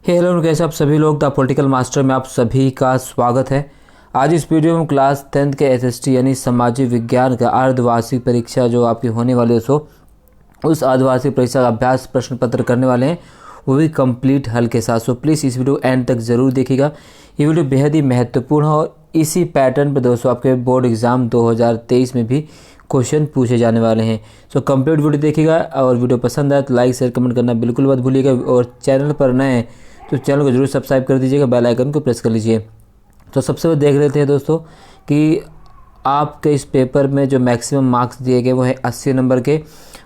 Hello कैसे आप सभी लोग द पॉलिटिकल मास्टर में आप सभी का स्वागत है। आज इस वीडियो में क्लास 10th के एसएसटी यानी सामाजिक विज्ञान का अर्धवार्षिक परीक्षा जो आपकी होने वाली है उस अर्धवार्षिक परीक्षा का अभ्यास प्रश्न पत्र करने वाले हैं, वो भी कंप्लीट हल के साथ। सो प्लीज़ इस वीडियो एंड तक ज़रूर देखिएगा। ये वीडियो बेहद ही महत्वपूर्ण है और इसी पैटर्न पर दोस्तों आपके बोर्ड एग्ज़ाम 2023 में भी क्वेश्चन पूछे जाने वाले हैं। सो कंप्लीट वीडियो देखिएगा और वीडियो पसंद आए तो लाइक शेयर कमेंट करना बिल्कुल मत भूलिएगा और चैनल पर नए हैं तो चैनल को जरूर सब्सक्राइब कर दीजिएगा, बेल आइकन को प्रेस कर लीजिए। तो सबसे पहले देख लेते हैं दोस्तों कि आपके इस पेपर में जो मैक्सिमम मार्क्स दिए गए वो है 80 नंबर के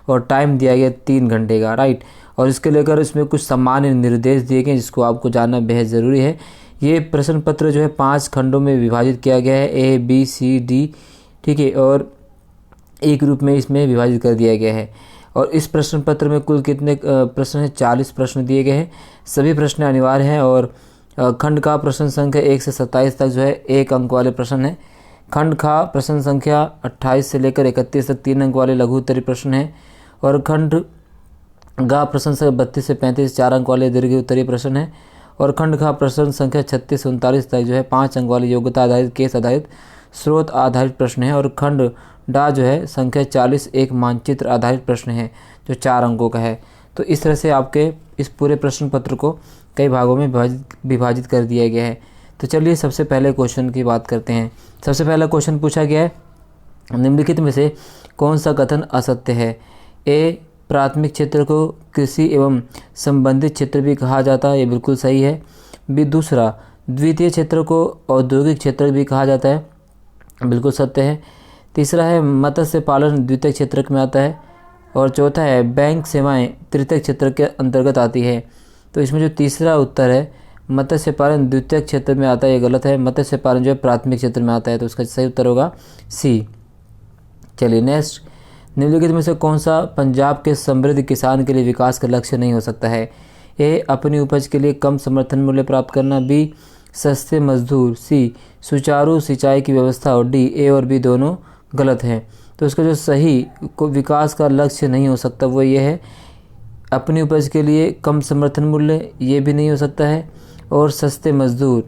और टाइम दिया गया 3 घंटे का, राइट। और इसके लेकर इसमें कुछ सामान्य निर्देश दिए गए जिसको आपको जानना बेहद ज़रूरी है। ये प्रश्न पत्र जो है 5 खंडों में विभाजित किया गया है, A, B, C, D, ठीक है, और एक ग्रुप में इसमें विभाजित कर दिया गया है। और इस प्रश्न पत्र में कुल कितने प्रश्न हैं? 40 प्रश्न दिए गए हैं। सभी प्रश्न अनिवार्य हैं और खंड का प्रश्न संख्या 1 से 27 तक जो है 1 अंक वाले प्रश्न हैं। खंड खा प्रश्न संख्या 28 से लेकर 31 तक 3 अंक वाले लघु उत्तरीय प्रश्न हैं और खंड गा प्रश्न संख्या 32 से 35 4 अंक वाले दीर्घ उत्तरीय प्रश्न हैं और खंड खा प्रश्न संख्या 36 से 39 तक जो है 5 अंक वाले योग्यता आधारित केस आधारित स्रोत आधारित प्रश्न है और खंड डा जो है संख्या 40 एक मानचित्र आधारित प्रश्न है जो 4 अंकों का है। तो इस तरह से आपके इस पूरे प्रश्न पत्र को कई भागों में विभाजित कर दिया गया है। तो चलिए सबसे पहले क्वेश्चन की बात करते हैं। सबसे पहला क्वेश्चन पूछा गया है, निम्नलिखित में से कौन सा कथन असत्य है? ए, प्राथमिक क्षेत्र को कृषि एवं संबंधित क्षेत्र भी कहा जाता है, ये बिल्कुल सही है। बी, दूसरा द्वितीय क्षेत्र को औद्योगिक क्षेत्र भी कहा जाता है, बिल्कुल सत्य है। तीसरा है मत्स्य पालन द्वितीय क्षेत्र में आता है और चौथा है बैंक सेवाएं तृतीय क्षेत्र के अंतर्गत आती है। तो इसमें जो तीसरा उत्तर है मत्स्य पालन द्वितीय क्षेत्र में आता है, ये गलत है। मत्स्य पालन जो है प्राथमिक क्षेत्र में आता है, तो उसका सही उत्तर होगा सी। चलिए नेक्स्ट, निम्नलिखित में से कौन सा पंजाब के समृद्ध किसान के लिए विकास का लक्ष्य नहीं हो सकता है? ए, अपनी उपज के लिए कम समर्थन मूल्य प्राप्त करना। बी, सस्ते मजदूर। सी, सुचारू सिंचाई की व्यवस्था। और डी, ए और बी दोनों गलत है। तो इसका जो सही को विकास का लक्ष्य नहीं हो सकता वो ये है, अपनी उपज के लिए कम समर्थन मूल्य, ये भी नहीं हो सकता है, और सस्ते मजदूर,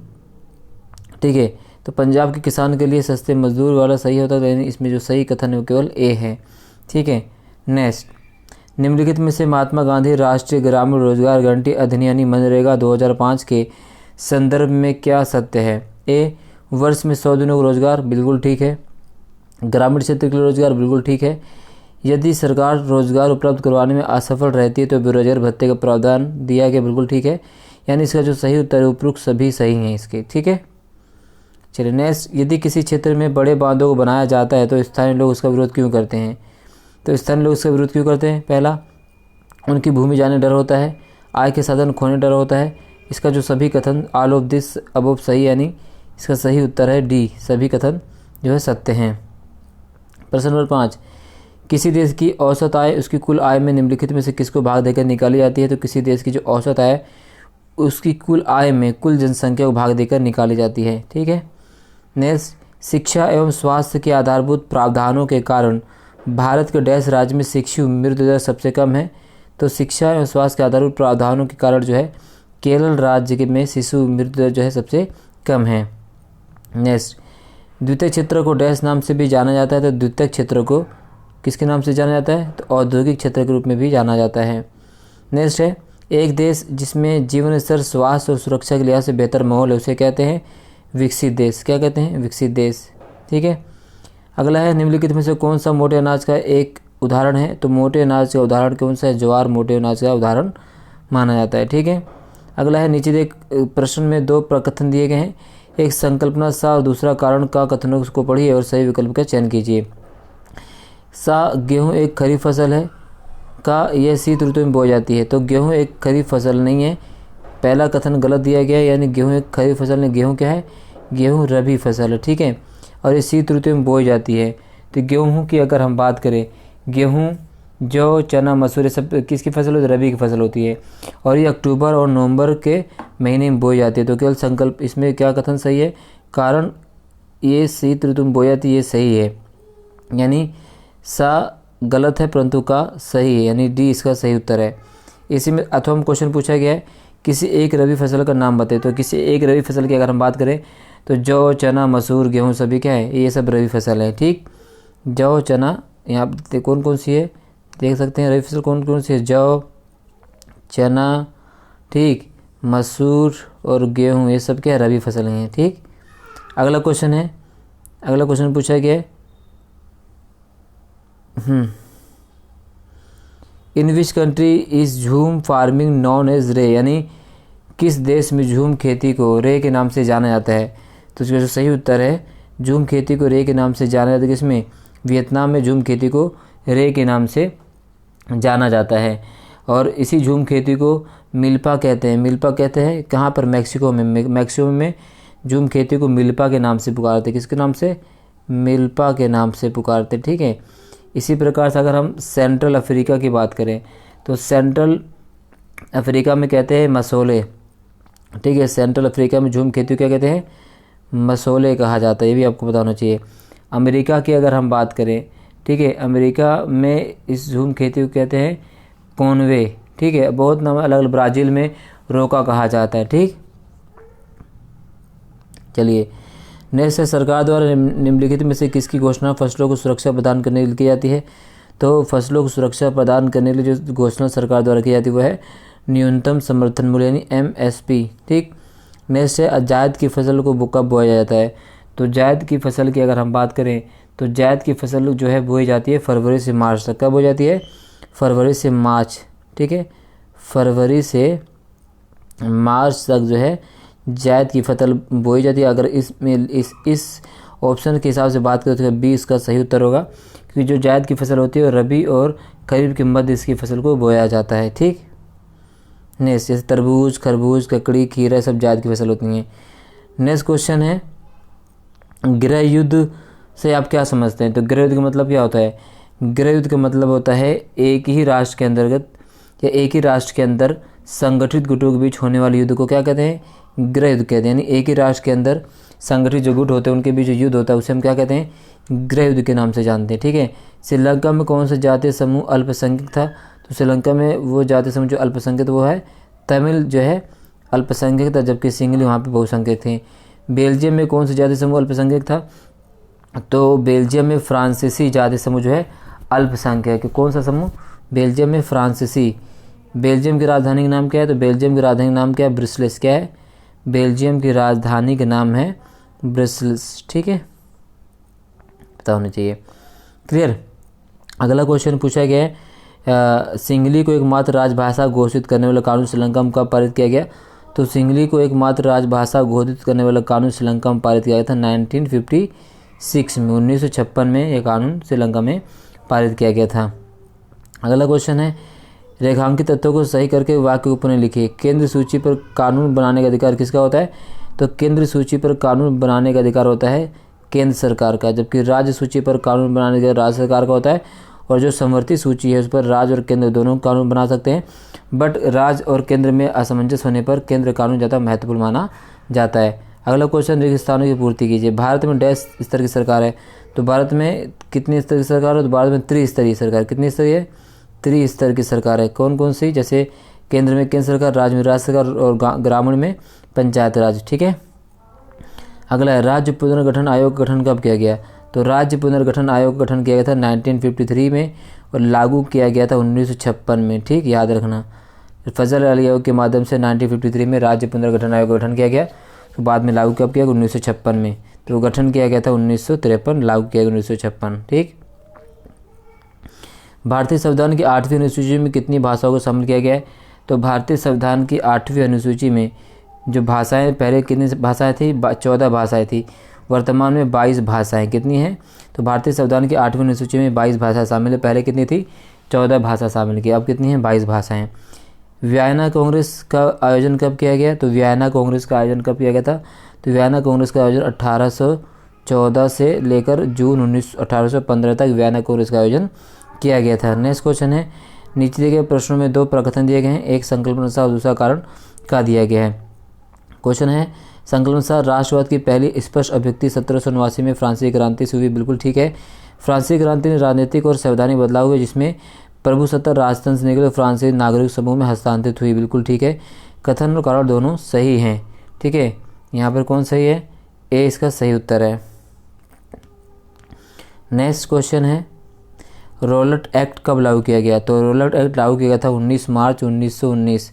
ठीक है। तो पंजाब के किसान के लिए सस्ते मजदूर वाला सही होता है, लेकिन इसमें जो सही कथन है वो केवल ए है, ठीक है। नेक्स्ट, निम्नलिखित में से महात्मा गांधी राष्ट्रीय ग्रामीण रोजगार गारंटी अधिनियम यानी मनरेगा 2005 के संदर्भ में क्या सत्य है? ए, वर्ष में 100 दिनों का रोजगार, बिल्कुल ठीक है। ग्रामीण क्षेत्र के लिए रोजगार, बिल्कुल ठीक है। यदि सरकार रोजगार उपलब्ध करवाने में असफल रहती है तो बेरोजगार भत्ते का प्रावधान दिया गया, बिल्कुल ठीक है। यानी इसका जो सही उत्तर है उपरोक्त सभी सही हैं इसके, ठीक है। चलिए नेक्स्ट, यदि किसी क्षेत्र में बड़े बांधों को बनाया जाता है तो स्थानीय लोग उसका विरोध क्यों करते हैं? तो स्थानीय लोग इसका विरोध क्यों करते हैं? पहला, उनकी भूमि जाने डर होता है, आय के साधन खोने डर होता है। इसका जो सभी कथन ऑल ऑफ दिस अबव सही, यानी इसका सही उत्तर है डी, सभी कथन जो है सत्य हैं। प्रश्न नंबर 5, किसी देश की औसत आय उसकी कुल आय में निम्नलिखित में से किसको भाग देकर निकाली जाती है? तो किसी देश की जो औसत आय उसकी कुल आय में कुल जनसंख्या को भाग देकर निकाली जाती है, ठीक है। नेक्स्ट, शिक्षा एवं स्वास्थ्य के आधारभूत प्रावधानों के कारण भारत के डैश राज्य में शिशु मृत्यु दर सबसे कम है? तो शिक्षा एवं स्वास्थ्य के आधारभूत प्रावधानों के कारण जो है केरल राज्य में शिशु मृत्यु दर जो है सबसे कम है। नेक्स्ट, द्वितीय क्षेत्र को डैश नाम से भी जाना जाता है, तो द्वितीय क्षेत्र को किसके नाम से जाना जाता है? तो औद्योगिक क्षेत्र के रूप में भी जाना जाता है। नेक्स्ट है, एक देश जिसमें जीवन स्तर स्वास्थ्य और सुरक्षा के लिहाज से बेहतर माहौल है उसे कहते हैं विकसित देश। क्या कहते हैं? विकसित देश, ठीक है। अगला है, निम्नलिखित में से कौन सा मोटे अनाज का एक उदाहरण है? तो मोटे अनाज का उदाहरण कौन सा है? ज्वार मोटे अनाज का उदाहरण माना जाता है, ठीक है। अगला है, नीचे एक प्रश्न में 2 प्रकथन दिए गए हैं, एक संकल्पना सा और दूसरा कारण का कथनों को पढ़िए और सही विकल्प का चयन कीजिए। सा, गेहूं एक खरीफ फसल है। का, यह शीत ऋतु में बोई जाती है। तो गेहूं एक खरीफ फसल नहीं है, पहला कथन गलत दिया गया है, यानी गेहूं एक खरीफ फसल नहीं। गेहूं क्या है? गेहूं रबी फसल है, ठीक है, और ये शीत ऋतु में बोई जाती है। तो गेहूं की अगर हम बात करें, गेहूं जौ चना मसूर ये सब किसकी फसल होती है? रबी की फसल होती है और ये अक्टूबर और नवंबर के महीने में बोई जाती है। तो केवल संकल्प, इसमें क्या कथन सही है? कारण ये शीत ऋतु में बोई जाती है, ये सही है, यानी सा गलत है परंतु का सही है, यानी डी इसका सही उत्तर है। इसी में अथवा क्वेश्चन पूछा गया है, किसी एक रबी फसल का नाम बताइए। तो किसी एक रबी फसल की अगर हम बात करें तो जौ, चना, मसूर, गेहूँ सभी क्या है, ये सब रबी फसल है। ठीक, जौ, चना, यहाँ पे कौन कौन सी है देख सकते हैं, रबी फसल कौन कौन सी है, जौ, चना, ठीक, मसूर और गेहूँ, ये सब क्या है, रबी फसलें हैं। ठीक, अगला क्वेश्चन है, अगला क्वेश्चन पूछा गया है इन विच कंट्री इज झूम फार्मिंग नॉन एज रे, यानी किस देश में झूम खेती को रे के नाम से जाना जाता है। तो इसका जो सही उत्तर है, झूम खेती को रे के नाम से जाना जाता है। किसमें, वियतनाम में झूम खेती को रे के नाम से जाना जाता है। और इसी झूम खेती को मिल्पा कहते हैं। मिल्पा कहते हैं कहाँ पर, मैक्सिको में। मैक्सिको में झूम खेती को मिल्पा के नाम से पुकारते। किसके नाम से, मिल्पा के नाम से पुकारते। ठीक है, इसी प्रकार से अगर हम सेंट्रल अफ्रीका की बात करें तो सेंट्रल अफ्रीका में कहते हैं मसोले। ठीक है, सेंट्रल अफ्रीका में झूम खेती को क्या कहते हैं, मसोले कहा जाता है, ये भी आपको पता होना चाहिए। अमेरिका की अगर हम बात करें, ठीक है, अमेरिका में इस झूम खेती को कहते हैं कॉनवे। ठीक है, बहुत नाम अलग अलग, ब्राज़ील में रोका कहा जाता है। ठीक, चलिए नेक्स्ट है, सरकार द्वारा निम्नलिखित में से किसकी घोषणा फसलों को सुरक्षा प्रदान करने के लिए की जाती है। तो फसलों को सुरक्षा प्रदान करने के लिए जो घोषणा सरकार द्वारा की जाती है वो है न्यूनतम समर्थन मूल्य यानी MSP। ठीक, नेक्स्ट है, जायद की फसल को कब बोया जाता है। तो जायद की फसल की अगर हम बात करें तो जायद की फसल जो है बोई जाती है फरवरी से मार्च तक। कब हो जाती है, फरवरी से मार्च। ठीक है, फरवरी से मार्च तक जो है जायद की फसल बोई जाती है। अगर इस ऑप्शन के हिसाब से बात करें तो बी इसका सही उत्तर होगा, क्योंकि जो जायद की फसल होती है रबी और खरीफ के मध्य इसकी फसल को बोया जाता है। ठीक, नेक्स्ट जैसे तरबूज, खरबूज, ककड़ी, खीरा सब जायद की फसल होती हैं। नेक्स्ट क्वेश्चन है, गृह युद्ध से आप क्या समझते हैं। तो गृह युद्ध का मतलब क्या होता है, गृह युद्ध का मतलब होता है एक ही राष्ट्र के अंतर्गत या एक ही राष्ट्र के अंदर संगठित गुटों के बीच होने वाले युद्ध को क्या कहते हैं, गृह युद्ध कहते हैं। यानी एक ही राष्ट्र के अंदर संगठित जो गुट होते हैं उनके बीच जो युद्ध होता है उसे हम क्या कहते हैं, गृह युद्ध के नाम से जानते हैं। ठीक है, श्रीलंका में कौन सा जातीय समूह अल्पसंख्यक था। तो श्रीलंका में वो जातीय समूह जो अल्पसंख्यक वो है तमिल जो है अल्पसंख्यक था, जबकि सिंगली वहाँ पे बहुसंख्यक थे। बेल्जियम में कौन सा जातीय समूह अल्पसंख्यक था। तो बेल्जियम में फ्रांसीसी जातीय समूह जो है अल्पसंख्यक। कौन सा समूह, बेल्जियम में फ्रांसीसी। बेल्जियम की राजधानी का नाम क्या है। तो बेल्जियम की राजधानी का नाम क्या है, ब्रिसेल्स। क्या है, बेल्जियम की राजधानी का नाम है ब्रिसेल्स। ठीक है, पता होना चाहिए, क्लियर। अगला क्वेश्चन पूछा गया है, सिंगली को एकमात्र राजभाषा घोषित करने वाला कानून श्रीलंका में कब पारित किया गया। तो सिंगली को एकमात्र राजभाषा घोषित करने वाला कानून श्रीलंका में पारित किया गया था 1956 में। 1956 में यह कानून श्रीलंका में पारित किया गया था। अगला क्वेश्चन है, रेखांकित तत्वों को सही करके वाक्य को पुनः लिखिए। केंद्र सूची पर कानून बनाने का अधिकार किसका होता है। तो केंद्र सूची पर कानून बनाने का अधिकार होता है केंद्र सरकार का, जबकि राज्य सूची पर कानून बनाने का राज्य सरकार का होता है। और जो समवर्ती सूची है उस पर राज्य और केंद्र दोनों कानून बना सकते हैं, बट राज्य और केंद्र में असमंजस होने पर केंद्र कानून ज़्यादा महत्वपूर्ण माना जाता है। अगला क्वेश्चन, रिक्त स्थानों की पूर्ति कीजिए। भारत में डैश स्तर की सरकार है। तो भारत में कितनी स्तर की सरकार है। तो भारत में त्रिस्तरीय सरकार। कितनी स्तरीय है, त्रिस्तर की सरकार है। कौन कौन सी, जैसे केंद्र में केंद्र सरकार, राज्य में राज्य सरकार और ग्रामीण में पंचायत राज। ठीक है, अगला है, राज्य पुनर्गठन आयोग का गठन कब किया गया। तो राज्य पुनर्गठन आयोग का गठन किया गया था 1953 में और लागू किया गया था 1956 में। ठीक, याद रखना, फजल अली आयोग के माध्यम से 1953 में राज्य पुनर्गठन आयोग का गठन किया गया। तो बाद में लागू कब किया, 1956 में। तो गठन किया गया था 1953, लागू किया गया 1956। ठीक, भारतीय संविधान की 8वीं अनुसूची में कितनी भाषाओं को शामिल किया गया है। तो भारतीय संविधान की 8वीं अनुसूची में जो भाषाएं, पहले कितनी भाषाएं थी, 14 भाषाएं थी। वर्तमान में 22 भाषाएं कितनी हैं। तो भारतीय संविधान की 8वीं अनुसूची में 22 भाषाएं शामिल है। पहले कितनी थी, 14 भाषा शामिल की, अब कितनी हैं, 22 भाषाएं। वियना कांग्रेस का आयोजन कब किया गया। तो वियना कांग्रेस का आयोजन कब किया गया था। तो वियना कांग्रेस का आयोजन 1814 से लेकर जून 1815 तक वियना कांग्रेस का आयोजन किया गया था। नेक्स्ट क्वेश्चन है, नीचे दिए गए प्रश्नों में 2 प्रकथन दिए गए हैं, एक संकल्पना और दूसरा कारण का दिया गया है। क्वेश्चन है, संकल्पना राष्ट्रवाद की पहली स्पष्ट अभिव्यक्ति 1789 में फ्रांसीसी क्रांति से हुई। बिल्कुल ठीक है, फ्रांसीसी क्रांति ने राजनीतिक और संवैधानिक बदलाव हुए जिसमें प्रभुसत्ता राजतंत्र से निकले फ्रांसीसी नागरिक समूह में हस्तांतरित हुई। बिल्कुल ठीक है, कथन और कारण दोनों सही हैं। ठीक है, यहाँ पर कौन सही है? ए इसका सही उत्तर है। नेक्स्ट क्वेश्चन है, रॉलेट एक्ट कब लागू किया गया? तो रॉलेट एक्ट लागू किया गया था 19 मार्च 1919।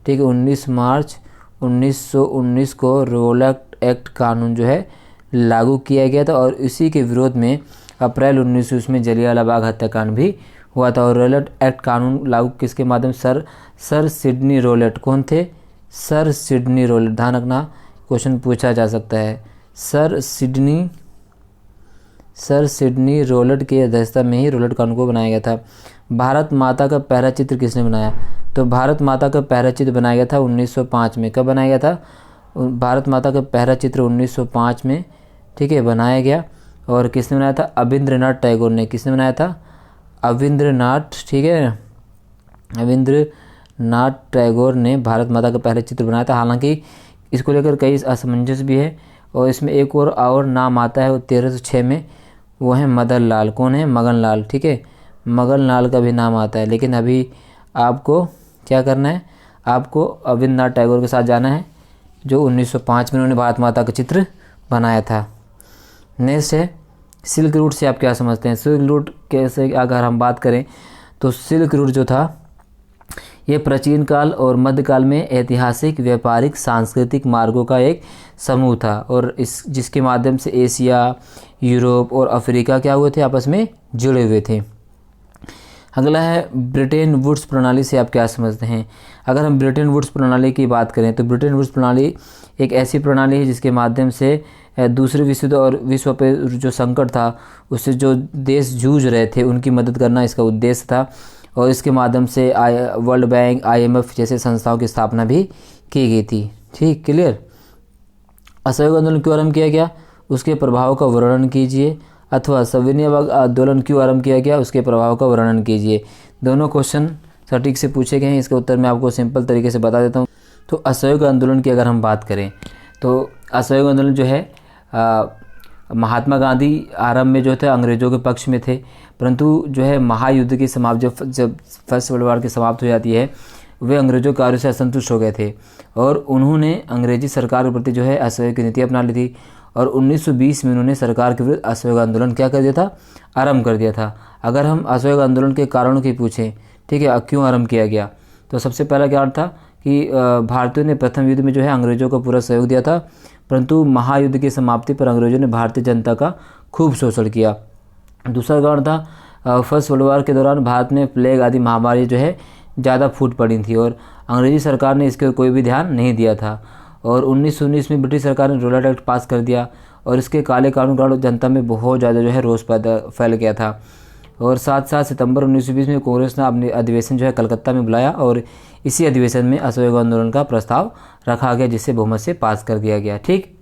ठीक है, 19 मार्च 1919 को रॉलेट एक्ट कानून जो है लागू किया गया था और इसी के विरोध में अप्रैल 1920 में जलियांवाला बाग हत्याकांड भी हुआ था। और रॉलेट एक्ट कानून लागू किसके माध्यम? Sir Sydney Rowlatt. कौन थे? Sir Sydney Rowlatt. ध्यान रखना, क्वेश्चन पूछा जा सकता है। सर सिडनी रॉलेट की अध्यक्षता में ही रॉलेट कानून को बनाया गया था। भारत माता का पहला चित्र किसने बनाया? तो भारत माता का पहला चित्र बनाया गया था 1905 में। कब बनाया गया था? भारत माता का पहला चित्र 1905 में, ठीक है, बनाया गया। और किसने बनाया था? अविंद्रनाथ टैगोर ने। किसने बनाया था? अविंद्रनाथ, ठीक है, अविंद्रनाथ टैगोर ने भारत माता का पहला चित्र बनाया था। हालांकि इसको लेकर कई असमंजस भी है और इसमें एक और नाम आता है वो 1306 में, वो है मदन लाल। कौन है? मगन लाल। ठीक है, मगन लाल का भी नाम आता है। लेकिन अभी आपको क्या करना है? आपको अविंद्रनाथ टैगोर के साथ जाना है जो 1905 में उन्होंने भारत माता का चित्र बनाया था। नेक्स्ट है, सिल्क रूट से आप क्या समझते हैं? सिल्क रूट कैसे अगर हम बात करें तो सिल्क रूट जो था ये प्राचीन काल और मध्यकाल में ऐतिहासिक, व्यापारिक, सांस्कृतिक मार्गों का एक समूह था और जिसके माध्यम से एशिया, यूरोप और अफ्रीका क्या हुए थे? आपस में जुड़े हुए थे। अगला है, ब्रिटेन वुड्स प्रणाली से आप क्या समझते हैं? अगर हम ब्रिटेन वुड्स प्रणाली की बात करें तो ब्रिटेन वुड्स प्रणाली एक ऐसी प्रणाली है जिसके माध्यम से दूसरे विश्व युद्ध और विश्व पे जो संकट था उससे जो देश जूझ रहे थे उनकी मदद करना इसका उद्देश्य था। और इसके माध्यम से वर्ल्ड बैंक, IMF जैसे संस्थाओं की स्थापना भी की गई थी। ठीक, क्लियर। असहयोग आंदोलन क्यों आरंभ किया गया? उसके प्रभाव का वर्णन कीजिए। अथवा सविनय बाग आंदोलन क्यों आरंभ किया गया? उसके प्रभाव का वर्णन कीजिए। दोनों क्वेश्चन सटीक से पूछे गए हैं। इसका उत्तर मैं आपको सिंपल तरीके से बता देता हूँ। तो असहयोग आंदोलन की अगर हम बात करें तो असहयोग आंदोलन जो है महात्मा गांधी आरंभ में जो थे अंग्रेज़ों के पक्ष में थे, परंतु जो है महायुद्ध की समाप्त जब फर्स्ट वर्ल्ड वॉर की समाप्त हो जाती है वे अंग्रेज़ों के कार्यों से असंतुष्ट हो गए थे और उन्होंने अंग्रेजी सरकार के प्रति जो है असहयोग की नीति अपना ली थी। और 1920 में उन्होंने सरकार के विरुद्ध असहयोग आंदोलन क्या कर दिया था? आरंभ कर दिया था। अगर हम असहयोग आंदोलन के कारणों की पूछें, ठीक है, क्यों आरंभ किया गया, तो सबसे पहला कारण था कि भारतीयों ने प्रथम युद्ध में जो है अंग्रेज़ों को पूरा सहयोग दिया था, परंतु महायुद्ध की समाप्ति पर अंग्रेज़ों ने भारतीय जनता का खूब शोषण किया। दूसरा कारण था फर्स्ट वर्ल्ड वॉर के दौरान भारत में प्लेग आदि महामारी जो है ज़्यादा फूट पड़ी थी और अंग्रेजी सरकार ने इसके कोई भी ध्यान नहीं दिया था। और 1919 में ब्रिटिश सरकार ने रॉलेट एक्ट पास कर दिया और इसके काले कानून कारण जनता में बहुत ज़्यादा जो है रोष फैल गया था। और साथ साथ सितंबर 1920 में कांग्रेस ने अपने अधिवेशन जो है कलकत्ता में बुलाया और इसी अधिवेशन में असहयोग आंदोलन का प्रस्ताव रखा गया जिसे बहुमत से पास कर दिया गया। ठीक,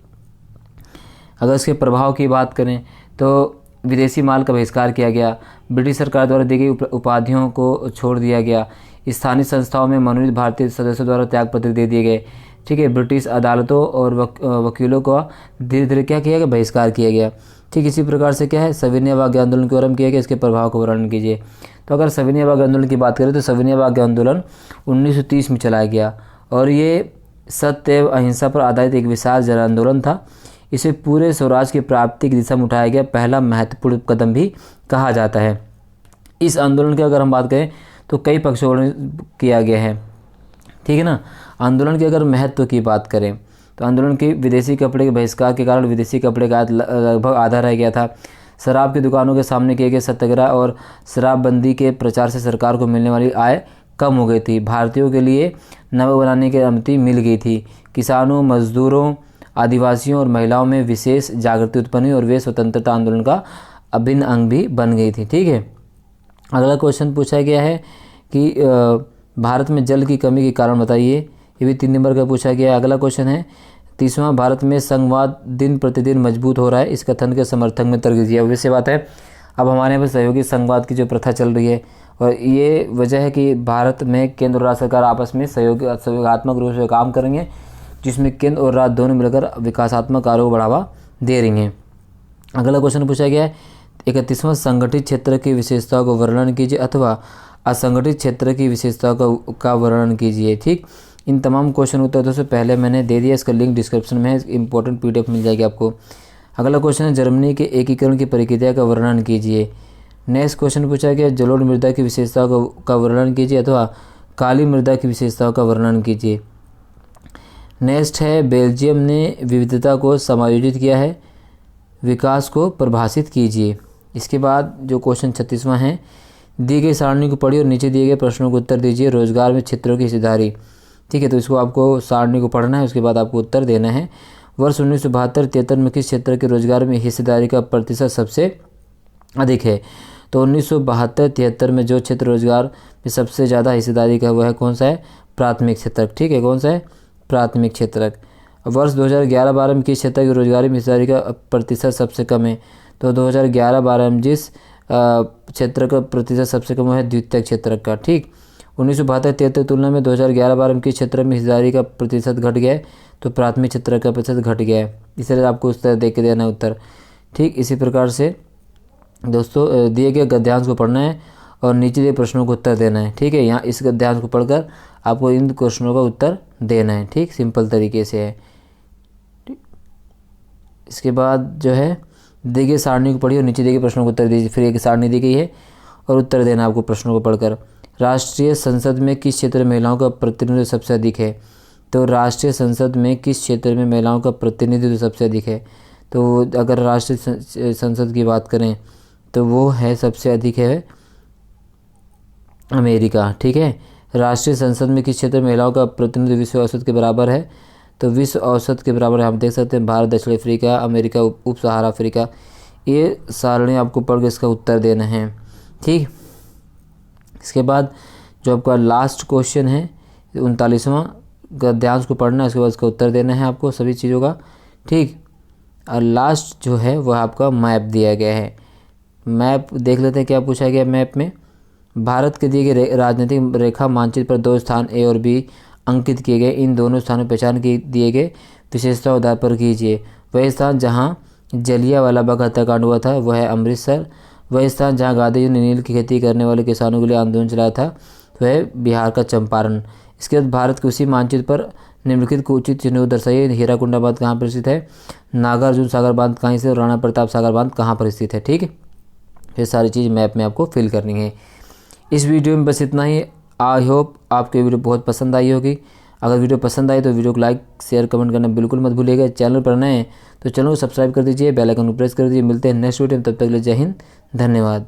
अगर इसके प्रभाव की बात करें तो विदेशी माल का बहिष्कार किया गया, ब्रिटिश सरकार द्वारा दी गई उपाधियों को छोड़ दिया गया, स्थानीय संस्थाओं में मनोनीत भारतीय सदस्यों द्वारा त्यागपत्र दे दिए गए। ठीक है, ब्रिटिश अदालतों और वकीलों का धीरे धीरे क्या किया गया? बहिष्कार किया गया। ठीक, इसी प्रकार से क्या है? सविनय बाग आंदोलन क्यों आरंभ किया गया? इसके प्रभाव को वर्णन कीजिए। तो अगर सविनय बाग आंदोलन की बात करें तो सविनय बाग आंदोलन 1930 में चलाया गया और ये सत्य एवं अहिंसा पर आधारित एक विशाल जन आंदोलन था। इसे पूरे स्वराज की प्राप्ति की दिशा में उठाया गया पहला महत्वपूर्ण कदम भी कहा जाता है। इस आंदोलन की अगर हम बात करें तो कई पक्षों ने किया गया है। ठीक है ना। आंदोलन के अगर महत्व की बात करें तो आंदोलन के विदेशी कपड़े के बहिष्कार के कारण विदेशी कपड़े का लगभग आधा रह गया था। शराब की दुकानों के सामने किए गए सत्याग्रह और शराबबंदी के प्रचार से सरकार को मिलने वाली आय कम हो गई थी। भारतीयों के लिए नमक बनाने की अनुमति मिल गई थी। किसानों, मजदूरों, आदिवासियों और महिलाओं में विशेष जागृति उत्पन्न हुई और वे स्वतंत्रता आंदोलन का अभिन्न अंग भी बन गई थी। ठीक है। अगला क्वेश्चन पूछा गया है कि भारत में जल की कमी के कारण बताइए। ये भी 3 नंबर का पूछा गया है। अगला क्वेश्चन है 30वां भारत में संघवाद दिन प्रतिदिन मजबूत हो रहा है, इस कथन के समर्थक में तर्क दिया। वैसे बात है, अब हमारे यहाँ पर सहयोगी संघवाद की जो प्रथा चल रही है और ये वजह है कि भारत में केंद्र और राज्य सरकार आपस में सहयोगात्मक रूप से काम करेंगे, जिसमें केंद्र और राज्य दोनों मिलकर विकासात्मक कार्यों को बढ़ावा दे रही हैं। अगला क्वेश्चन पूछा गया है 31वां संगठित क्षेत्र की विशेषताओं को वर्णन कीजिए अथवा असंगठित क्षेत्र की विशेषताओं का वर्णन कीजिए। ठीक, इन तमाम क्वेश्चन उत्तर दोस्तों पहले मैंने दे दिया, इसका लिंक डिस्क्रिप्शन में है, इंपॉर्टेंट PDF मिल जाएगी आपको। अगला क्वेश्चन है जर्मनी के एकीकरण की प्रक्रिया का वर्णन कीजिए। नेक्स्ट क्वेश्चन पूछा गया जलोढ़ मृदा की विशेषताओं का वर्णन कीजिए अथवा काली मृदा की विशेषताओं का वर्णन कीजिए। नेक्स्ट है बेल्जियम ने विविधता को समायोजित किया है, विकास को परिभाषित कीजिए। इसके बाद जो क्वेश्चन 36वां है, दी गई सारणी को पढ़िए और नीचे दिए गए प्रश्नों को उत्तर दीजिए। रोजगार में क्षेत्रों की हिस्सेदारी, ठीक है, तो इसको आपको सारणी को पढ़ना है, उसके बाद आपको उत्तर देना है। वर्ष 1972-73 में किस क्षेत्र के रोजगार में हिस्सेदारी का प्रतिशत सबसे अधिक है? तो 1972-73 में जो क्षेत्र रोजगार में सबसे ज़्यादा हिस्सेदारी का हुआ है कौन सा है? प्राथमिक क्षेत्रक, ठीक है, कौन सा है? प्राथमिक क्षेत्रक। वर्ष 2011-12 में किस क्षेत्र की रोजगार में हिस्सेदारी का प्रतिशत सबसे कम है? तो 2011-12 में जिस क्षेत्र का प्रतिशत सबसे कम है द्वितीयक क्षेत्रक का, ठीक। 1972-73 तुलना में 2011-12 में किस क्षेत्र में हिस्सेदारी का प्रतिशत घट गया है? तो प्राथमिक क्षेत्र का प्रतिशत घट गया है। इस तरह आपको उत्तर दे के देना है उत्तर, ठीक। इसी प्रकार से दोस्तों दिए गए गद्यांश को पढ़ना है और नीचे दिए प्रश्नों को उत्तर देना है, ठीक है। यहाँ इस गद्यांश को पढ़कर आपको इन क्वेश्चनों का उत्तर देना है, ठीक, सिंपल तरीके से है, ठीक। इसके बाद जो है दी गई सारणी को पढ़िए और नीचे दिए गए प्रश्नों को उत्तर दीजिए। फिर एक सारणी दी गई है और उत्तर देना आपको प्रश्नों को पढ़कर। राष्ट्रीय संसद में किस क्षेत्र में महिलाओं का प्रतिनिधित्व सबसे अधिक है? तो राष्ट्रीय संसद में किस क्षेत्र में महिलाओं का प्रतिनिधित्व सबसे अधिक है? तो अगर राष्ट्रीय संसद की बात करें तो वो है सबसे अधिक है अमेरिका, ठीक है। राष्ट्रीय संसद में किस क्षेत्र में महिलाओं का प्रतिनिधित्व विश्व औसत के बराबर है? तो विश्व औसत के बराबर है, आप देख सकते हैं भारत, दक्षिण अफ्रीका, अमेरिका, उप सहारा अफ्रीका। ये सारणी आपको पढ़ के इसका उत्तर देना है, ठीक। इसके बाद जो आपका लास्ट क्वेश्चन है 39वां, गद्यांश को पढ़ना है, उसके बाद इसका उत्तर देना है आपको सभी चीज़ों का, ठीक। और लास्ट जो है वह आपका मैप दिया गया है। मैप देख लेते हैं क्या पूछा गया मैप में। भारत के दिए गए राजनीतिक रेखा मानचित्र पर 2 स्थान A और B अंकित किए गए। इन दोनों स्थानों की पहचान की दिए गए विशेषता आधार पर कीजिए। वह स्थान जहां जलियांवाला बाग हत्याकांड हुआ था वह है अमृतसर। वह स्थान जहां गांधी जी ने नील की खेती करने वाले किसानों के लिए आंदोलन चलाया था वह है बिहार का चंपारण। इसके बाद भारत के उसी मानचित्र पर निम्नलिखित को उचित चिन्ह दर्शाइए। हीराकुंडा बांध कहाँ पर स्थित है? नागार्जुन सागर बांध कहाँ से? राणा प्रताप सागर बांध कहाँ पर स्थित है, ठीक है। ये सारी चीज़ मैप में आपको फिल करनी है। इस वीडियो में बस इतना ही। आई होप आपको वीडियो बहुत पसंद आई होगी। अगर वीडियो पसंद आई तो वीडियो को लाइक शेयर कमेंट करना बिल्कुल मत भूलिएगा। चैनल पर नए हैं तो चैनल को सब्सक्राइब कर दीजिए, बेल आइकन को प्रेस कर दीजिए। मिलते हैं नेक्स्ट वीडियो में, तब तक के लिए जय हिंद, धन्यवाद।